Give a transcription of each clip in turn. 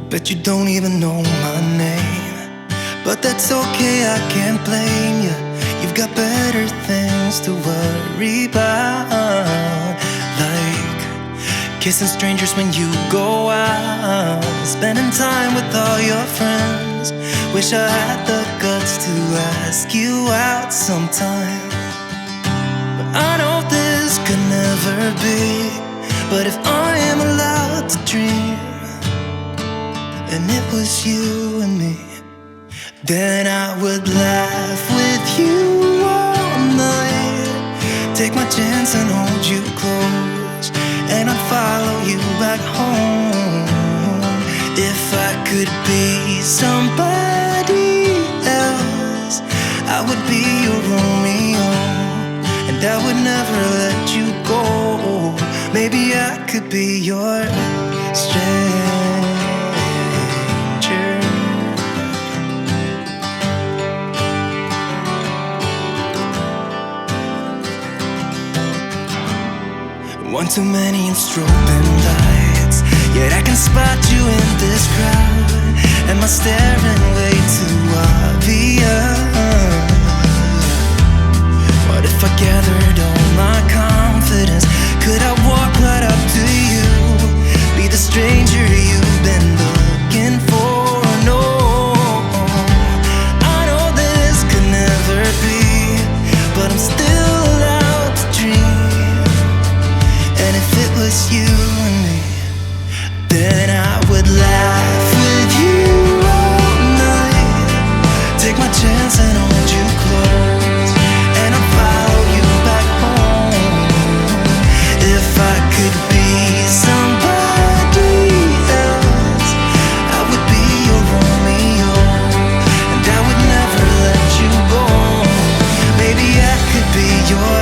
Bet you don't even know my name, but that's okay, I can't blame you. You've got better things to worry about, like kissing strangers when you go out, spending time with all your friends. Wish I had the guts to ask you out sometime, but I know this could never be. But if I am allowed to dream, and it was you and me, then I would laugh with you all night, take my chance and hold you close, and I'd follow you back home. If I could be somebody else, I would be your Romeo, and I would never let you go. Maybe I could be your stranger. One too many and strobing lights, yet I can spot you in this crowd. Am I staring way too obvious? What if I gathered all my confidence? Could I walk right up to you, be the stranger you've been looking for? No, I know this could never be, but I'm still allowed to dream. And if it was you and me, then I would laugh with you all night, take my chance and hold you close, and I'd follow you back home. If I could be somebody else, I would be your Romeo, and I would never let you go. Maybe I could be your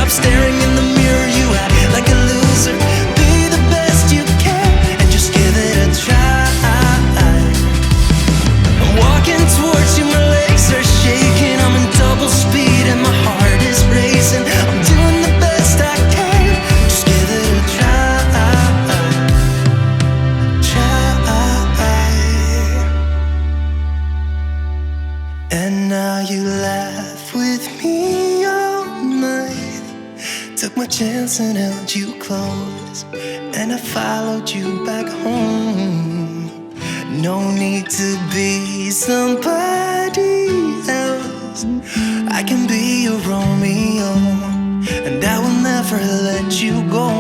staring in the mirror, you act like a loser. Be the best you can and just give it a try. I'm walking towards you, my legs are shaking, I'm in double speed and my heart is racing. I'm doing the best I can, just give it a try. And now you laugh with me all night, took my chance and held you close, and I followed you back home. No need to be somebody else, I can be your Romeo, and I will never let you go.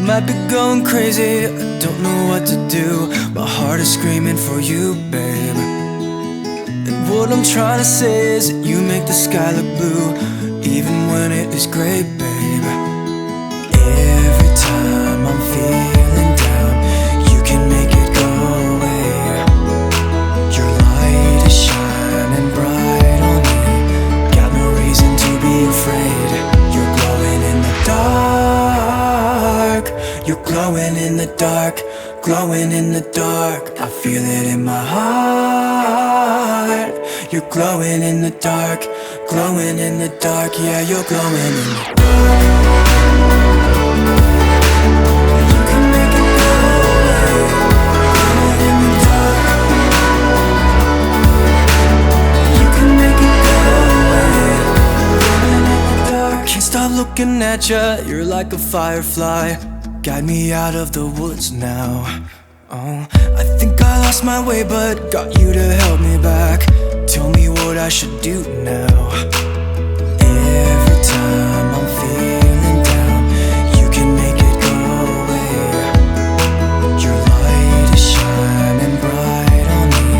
Might be going crazy, I don't know what to do. My heart is screaming for you, babe. And what I'm trying to say is that you make the sky look blue, even when it is gray, babe. Every time I'm feeling down, you can make it go away. Your light is shining bright on me, got no reason to be afraid. You're glowing in the dark, you're glowing in the dark, glowing in the dark. I feel it in my heart. You're glowing in the dark, glowing in the dark. Yeah, you're glowing in the dark. You can make it go away, glowing in the dark. You can make it go away, glowing in the dark. Can't stop looking at ya, you're like a firefly. Guide me out of the woods now. Oh, I think I lost my way, but got you to help me back. Tell me what I should do now. Every time I'm feeling down, you can make it go away. Your light is shining bright on me,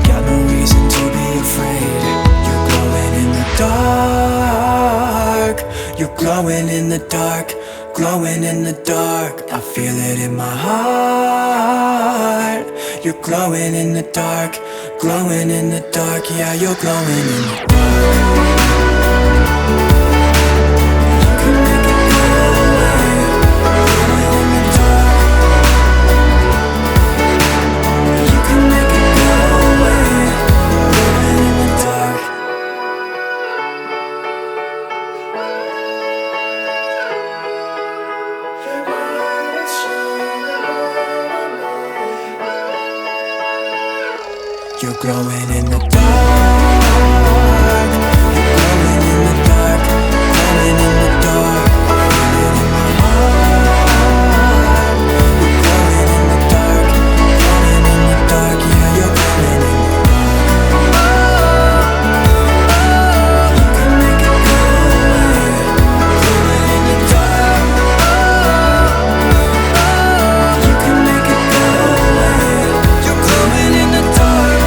got no reason to be afraid. You're glowing in the dark. You're glowing in the dark, glowing in the dark. I feel it in my heart. You're glowing in the dark, glowing in the dark. Yeah, you're glowing in the dark. You can make it go away, glowing in the dark. You can make it go away, glowing in the dark. You're glowing in the dark. You're glowing in the dark, glowing in the dark. I feel it in my heart. You're glowing in the dark, glowing in the dark. Yeah, you're glowing in the dark. You can make it go away, glowing in the dark. You can make it go away. You're glowing in the dark.